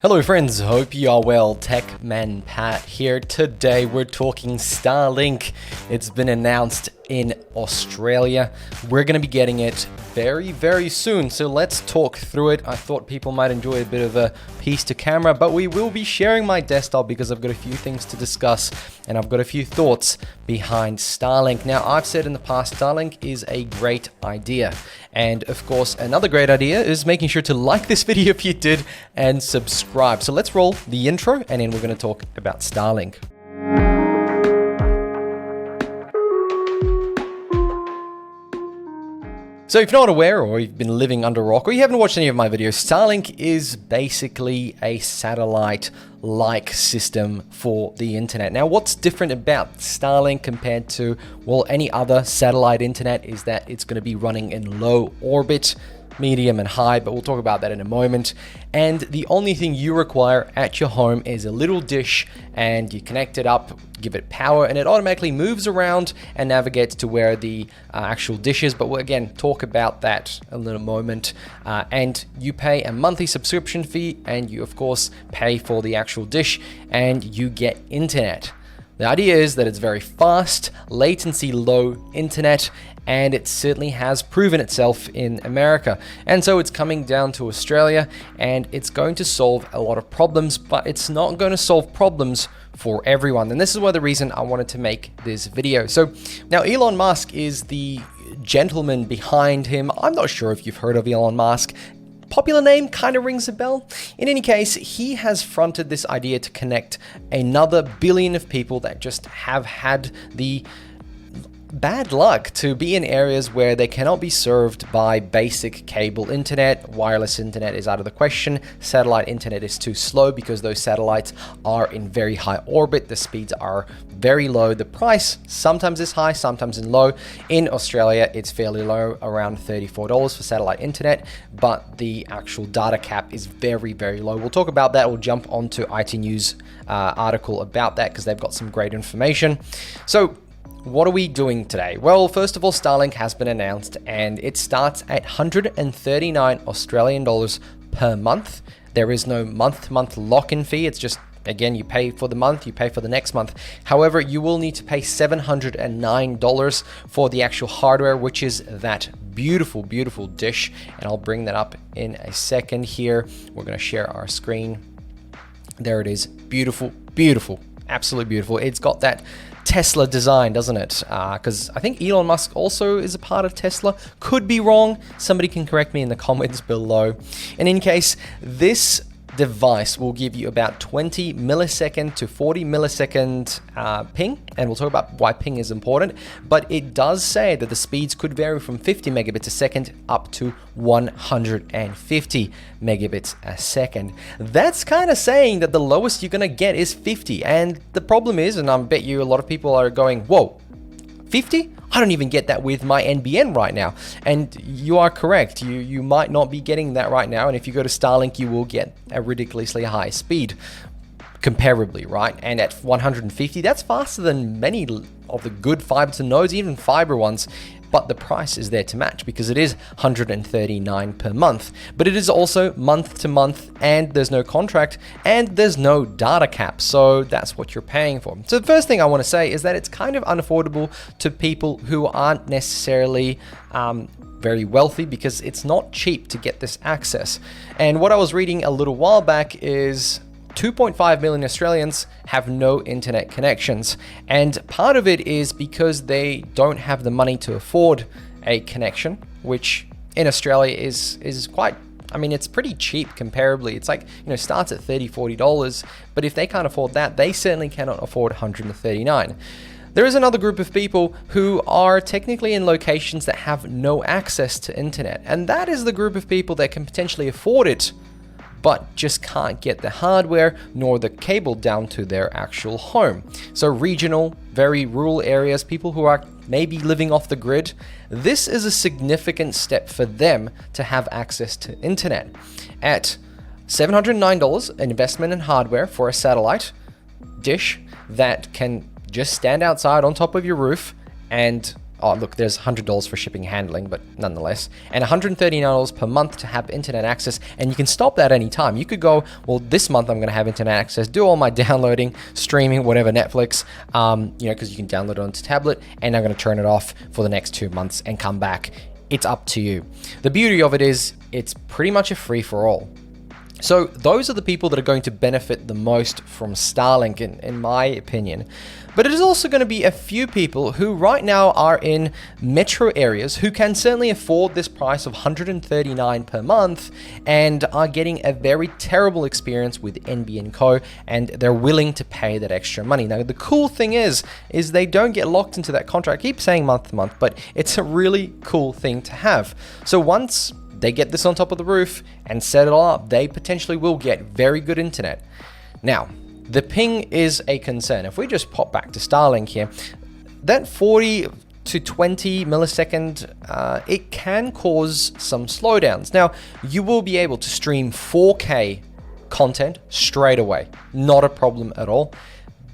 Hello friends, hope you are well. Tech Man Pat here. Today we're talking Starlink. It's been announced in Australia. We're going to be getting it very soon, so let's talk through it. I thought people might enjoy a bit of a piece to camera, but we will be sharing my desktop because I've got a few things to discuss and I've got a few thoughts behind Starlink. Now, I've said in the past, Starlink is a great idea. And of course, another great idea is making sure to like this video if you did and subscribe. So let's roll the intro and then we're going to talk about Starlink. So if you're not aware, or you've been living under a rock, or you haven't watched any of my videos, Starlink is basically a satellite-like system for the internet. Now, what's different about Starlink compared to, well, any other satellite internet is that it's going to be running in low orbit, medium and high, but we'll talk about that in a moment. And the only thing you require at your home is a little dish, and you connect it up, give it power, and it automatically moves around and navigates to where the actual dish is. But we'll again talk about that in a little moment. And you pay a monthly subscription fee, and you of course pay for the actual dish, and you get internet. The idea is that it's very fast, latency low internet, and it certainly has proven itself in America. And so it's coming down to Australia, and it's going to solve a lot of problems, but it's not going to solve problems for everyone. And this is why the reason I wanted to make this video. So now Elon Musk is the gentleman behind him. I'm not sure if you've heard of Elon Musk. Popular name kind of rings a bell. In any case, he has fronted this idea to connect another billion of people that just have had the bad luck to be in areas where they cannot be served by basic cable internet. Wireless internet is out of the question. Satellite internet is too slow because those satellites are in very high orbit. The speeds are very low. The price sometimes is high, sometimes in low. In Australia, it's fairly low, around $34 for satellite internet, but the actual data cap is very low. We'll talk about that. We'll jump onto IT News article about that because they've got some great information. So what are we doing today? Well, first of all, Starlink has been announced and it starts at 139 Australian dollars per month. There is no month-to-month lock-in fee. It's just, again, you pay for the month, you pay for the next month. However, you will need to pay $709 for the actual hardware, which is that beautiful dish. And I'll bring that up in a second here. We're going to share our screen. There it is. Beautiful, absolutely beautiful. It's got that Tesla design, doesn't it? Because I think Elon Musk also is a part of Tesla. Could be wrong. Somebody can correct me in the comments below. And in case, this device will give you about 20 millisecond to 40 millisecond ping, and we'll talk about why ping is important, but it does say that the speeds could vary from 50 megabits a second up to 150 megabits a second. That's kind of saying that the lowest you're gonna get is 50, and the problem is, and I bet you a lot of people are going, whoa, 50? I don't even get that with my NBN right now. And you are correct. You might not be getting that right now. And if you go to Starlink, you will get a ridiculously high speed comparably, right? And at 150, that's faster than many of the good fiber to nodes, even fiber ones. But the price is there to match because it is $139 per month. But it is also month to month, and there's no contract, and there's no data cap. So that's what you're paying for. So the first thing I want to say is that it's kind of unaffordable to people who aren't necessarily very wealthy, because it's not cheap to get this access. And what I was reading a little while back is 2.5 million Australians have no internet connections. And part of it is because they don't have the money to afford a connection, which in Australia is quite, I mean, it's pretty cheap comparably. It's like, starts at $30, $40. But if they can't afford that, they certainly cannot afford 139. There is another group of people who are technically in locations that have no access to internet. And that is the group of people that can potentially afford it, but just can't get the hardware nor the cable down to their actual home. So regional, very rural areas, people who are maybe living off the grid, this is a significant step for them to have access to internet. At $709, an investment in hardware for a satellite dish that can just stand outside on top of your roof and Oh, look, there's $100 for shipping and handling, but nonetheless, and $139 per month to have internet access, and you can stop that any time. You could go, well, this month I'm going to have internet access, do all my downloading, streaming, whatever, Netflix, because you can download it onto tablet, and I'm going to turn it off for the next 2 months and come back. It's up to you. The beauty of it is it's pretty much a free-for-all. So those are the people that are going to benefit the most from Starlink, in my opinion. But it is also going to be a few people who right now are in metro areas who can certainly afford this price of $139 per month and are getting a very terrible experience with NBN Co, and they're willing to pay that extra money. Now, the cool thing is they don't get locked into that contract. I keep saying month to month, but it's a really cool thing to have. So once they get this on top of the roof and set it all up, they potentially will get very good internet. Now, the ping is a concern. If we just pop back to Starlink here, that 40 to 20 millisecond, it can cause some slowdowns. Now, you will be able to stream 4K content straight away. Not a problem at all.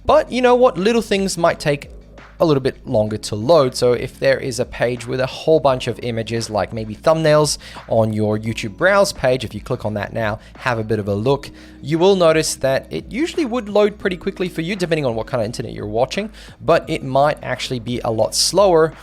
But you know what? Little things might take a little bit longer to load. So if there is a page with a whole bunch of images, like maybe thumbnails on your YouTube browse page, if you click on that now, have a bit of a look, you will notice that it usually would load pretty quickly for you, depending on what kind of internet you're watching, but it might actually be a lot slower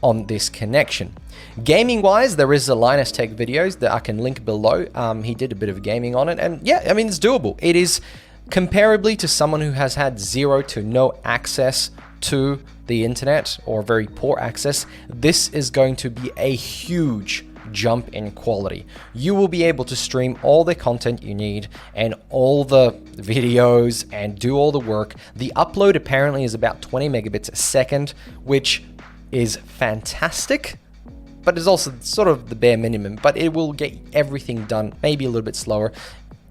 on this connection. Gaming wise, there is a Linus Tech videos that I can link below. He did a bit of gaming on it, and yeah, I mean, it's doable. It is comparably to someone who has had zero to no access to the internet, or very poor access. This is going to be a huge jump in quality. You will be able to stream all the content you need and all the videos and do all the work. The upload apparently is about 20 megabits a second, which is fantastic, but is also sort of the bare minimum, but it will get everything done maybe a little bit slower.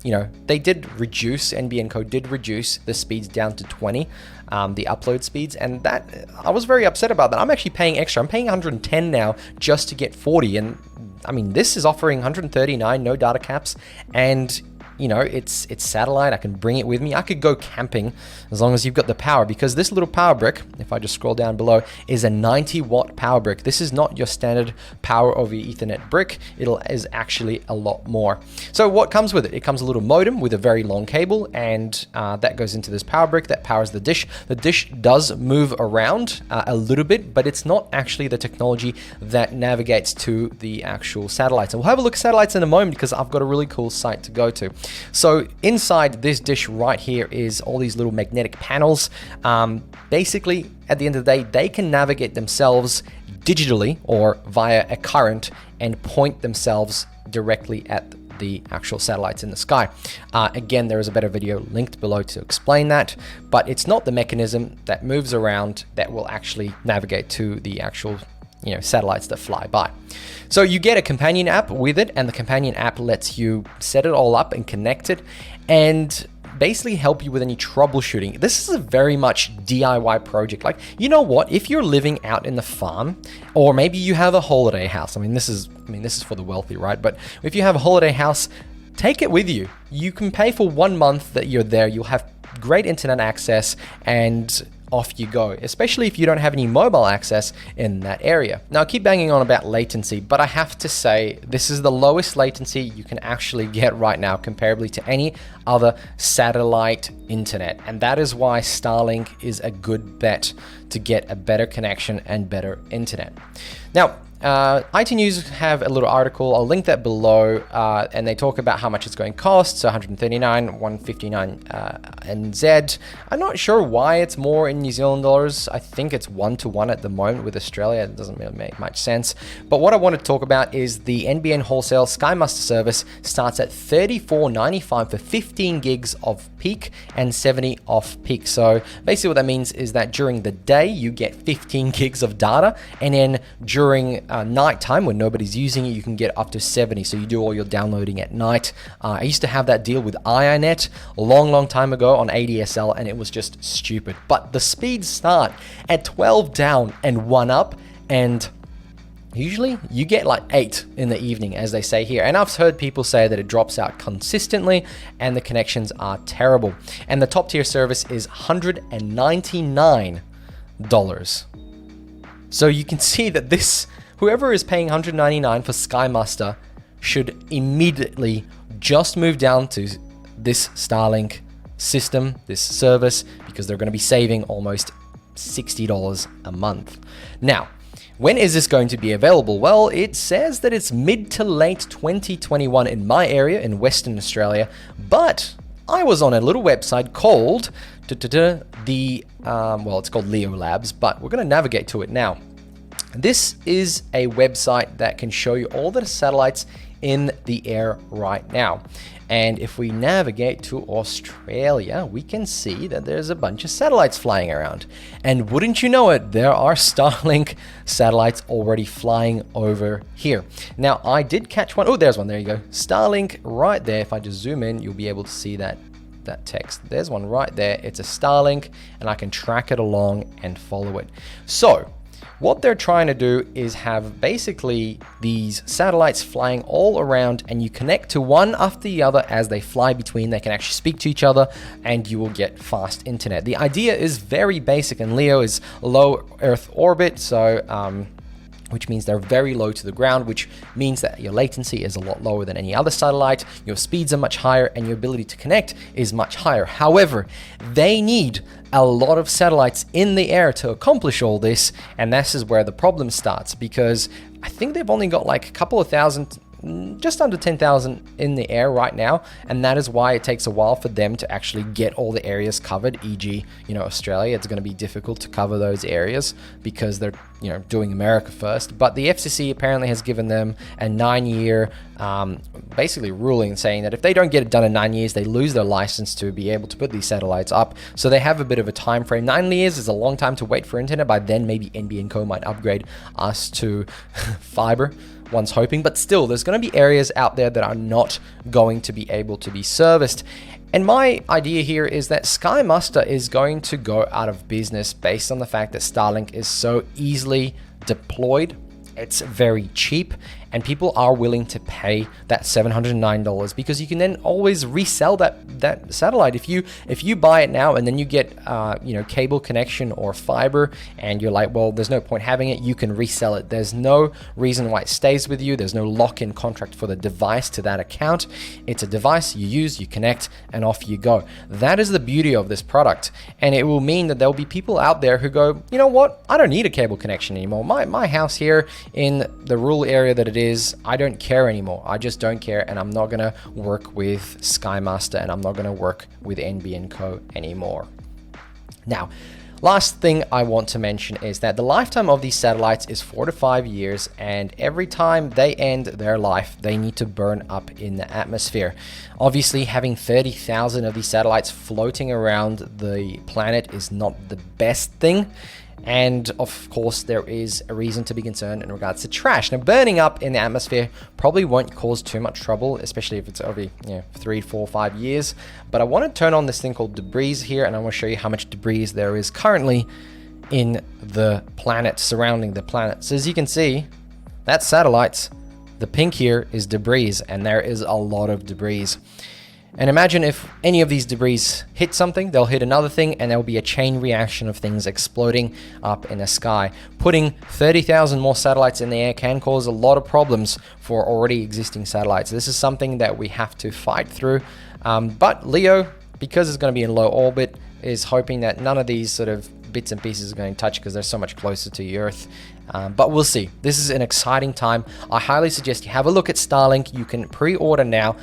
You know, they did reduce, NBN Co did reduce the speeds down to 20, the upload speeds, and that, I was very upset about that. I'm actually paying extra. I'm paying 110 now just to get 40, and I mean, this is offering 139, no data caps, and you know, it's satellite. I can bring it with me. I could go camping as long as you've got the power, because this little power brick, if I just scroll down below, is a 90-watt power brick. This is not your standard power over Ethernet brick. It is actually a lot more. So what comes with it? It comes a little modem with a very long cable, and that goes into this power brick that powers the dish. The dish does move around a little bit, but it's not actually the technology that navigates to the actual satellites. And we'll have a look at satellites in a moment, because I've got a really cool site to go to. So inside this dish right here is all these little magnetic panels. Basically, at the end of the day, they can navigate themselves digitally or via a current and point themselves directly at the actual satellites in the sky. Again, there is a better video linked below to explain that, but it's not the mechanism that moves around that will actually navigate to the actual satellites that fly by. So you get a companion app with it, and the companion app lets you set it all up and connect it and basically help you with any troubleshooting. This is a very much DIY project. Like, you know what? If you're living out in the farm, or maybe you have a holiday house, this is for the wealthy, right? But if you have a holiday house, take it with you. You can pay for 1 month that you're there. You'll have great internet access, and off you go, especially if you don't have any mobile access in that area. Now, I keep banging on about latency, but I have to say this is the lowest latency you can actually get right now, comparably to any other satellite internet. And that is why Starlink is a good bet to get a better connection and better internet. Now, IT News have a little article, I'll link that below, and they talk about how much it's going to cost. So 139, 159 NZ. I'm not sure why it's more in New Zealand dollars. I think it's 1-to-1 at the moment with Australia. It doesn't really make much sense. But what I want to talk about is the NBN wholesale Sky Muster service starts at $34.95 for 15 gigs of peak and 70 off peak. So basically what that means is that during the day you get 15 gigs of data, and then during nighttime when nobody's using it, you can get up to 70. So you do all your downloading at night. I used to have that deal with IONET a long time ago on ADSL, and it was just stupid. But the speeds start at 12 down and 1 up, and usually you get like 8 in the evening, as they say here. And I've heard people say that it drops out consistently and the connections are terrible. And the top tier service is $199. So you can see that whoever is paying $199 for Sky Muster should immediately just move down to this Starlink system, this service, because they're going to be saving almost $60 a month. Now, when is this going to be available? Well, it says that it's mid to late 2021 in my area in Western Australia, but I was on a little website called it's called Leo Labs, but we're going to navigate to it now. This is a website that can show you all the satellites in the air right now. And if we navigate to Australia, we can see that there's a bunch of satellites flying around. And wouldn't you know it, there are Starlink satellites already flying over here. Now, I did catch one. Oh, there's one. There you go. Starlink right there. If I just zoom in, you'll be able to see that text. There's one right there. It's a Starlink, and I can track it along and follow it. So what they're trying to do is have basically these satellites flying all around, and you connect to one after the other as they fly between. They can actually speak to each other, and you will get fast internet. The idea is very basic, and Leo is low Earth orbit, so which means they're very low to the ground, which means that your latency is a lot lower than any other satellite, your speeds are much higher, and your ability to connect is much higher. However, they need a lot of satellites in the air to accomplish all this, and this is where the problem starts, because I think they've only got like a couple of thousand, just under 10,000 in the air right now, and that is why it takes a while for them to actually get all the areas covered. E.g., Australia, it's going to be difficult to cover those areas because they're doing America first. But the FCC apparently has given them a 9-year basically ruling, saying that if they don't get it done in 9 years, they lose their license to be able to put these satellites up. So they have a bit of a time frame. 9 years is a long time to wait for internet. By then, maybe NBN Co might upgrade us to fiber. One's hoping, but still, there's going to be areas out there that are not going to be able to be serviced. And my idea here is that Sky Muster is going to go out of business based on the fact that Starlink is so easily deployed. It's very cheap, and people are willing to pay that $709 because you can then always resell that satellite. If you buy it now and then you get cable connection or fiber, and you're like, well, there's no point having it, you can resell it. There's no reason why it stays with you. There's no lock-in contract for the device to that account. It's a device you use, you connect, and off you go. That is the beauty of this product, and it will mean that there'll be people out there who go, you know what, I don't need a cable connection anymore. My house here in the rural area that it is, I don't care anymore. I just don't care, and I'm not gonna work with Sky Muster, and I'm not gonna work with NBN Co anymore. Now, last thing I want to mention is that the lifetime of these satellites is 4 to 5 years, and every time they end their life, they need to burn up in the atmosphere. Obviously, having 30,000 of these satellites floating around the planet is not the best thing. And of course, there is a reason to be concerned in regards to trash. Now, burning up in the atmosphere probably won't cause too much trouble, especially if it's over 3, 4, 5 years. But I want to turn on this thing called debris here, and I want to show you how much debris there is currently in the planet, surrounding the planet. So as you can see, that's satellites. The pink here is debris, and there is a lot of debris. And imagine if any of these debris hit something, they'll hit another thing, and there'll be a chain reaction of things exploding up in the sky. Putting 30,000 more satellites in the air can cause a lot of problems for already existing satellites. This is something that we have to fight through. But Leo, because it's going to be in low orbit, is hoping that none of these sort of bits and pieces are going to touch because they're so much closer to the Earth. But we'll see. This is an exciting time. I highly suggest you have a look at Starlink. You can pre-order now.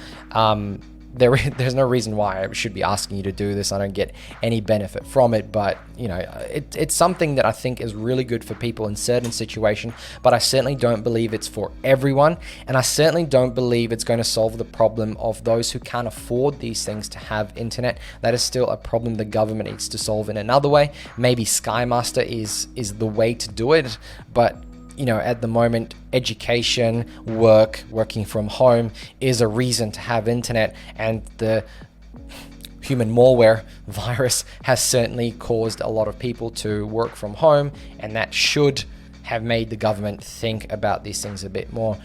There's no reason why I should be asking you to do this. I don't get any benefit from it, but it's something that I think is really good for people in certain situations, but I certainly don't believe it's for everyone, and I certainly don't believe it's going to solve the problem of those who can't afford these things to have internet. That is still a problem the government needs to solve in another way. Maybe Sky Muster is the way to do it, but at the moment, education, working from home is a reason to have internet, and the human malware virus has certainly caused a lot of people to work from home, and that should have made the government think about these things a bit more.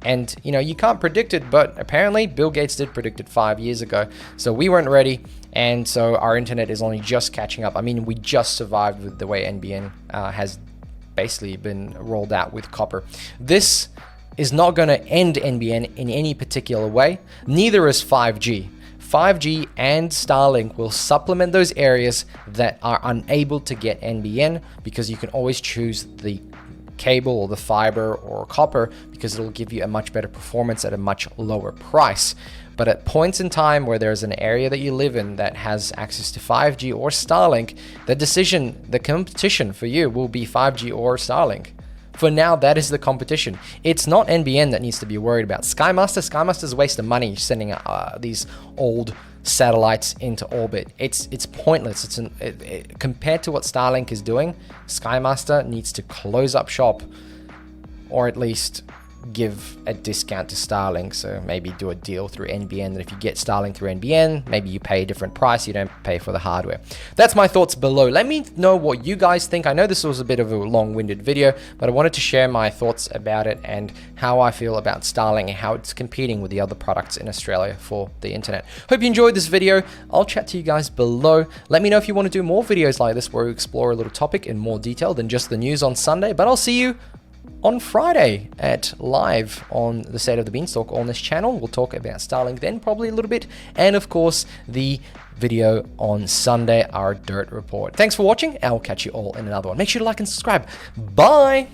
And you can't predict it, but apparently Bill Gates did predict it 5 years ago, so we weren't ready, and so our internet is only just catching up. I mean, we just survived with the way NBN has basically been rolled out with copper. This is not going to end NBN in any particular way. Neither is 5G. 5G and Starlink will supplement those areas that are unable to get NBN, because you can always choose the cable or the fiber or copper, because it'll give you a much better performance at a much lower price. But at points in time where there's an area that you live in that has access to 5G or Starlink, the competition for you will be 5G or Starlink. For now, that is the competition. It's not NBN that needs to be worried about. Skymaster's a waste of money sending these old satellites into orbit. It's pointless. Compared to what Starlink is doing, Skymaster needs to close up shop, or at least give a discount to Starlink. So maybe do a deal through NBN that if you get Starlink through NBN, maybe you pay a different price, you don't pay for the hardware. That's my thoughts below. Let me know what you guys think. I know this was a bit of a long-winded video, but I wanted to share my thoughts about it and how I feel about Starlink and how it's competing with the other products in Australia for the internet. Hope you enjoyed this video. I'll chat to you guys below. Let me know if you want to do more videos like this where we explore a little topic in more detail than just the news on Sunday, but I'll see you on Friday at live on the State of the Beanstalk on this channel. We'll talk about Starlink then, probably a little bit, and of course the video on Sunday, our dirt report. Thanks for watching. I'll catch you all in another one. Make sure to like and subscribe. Bye.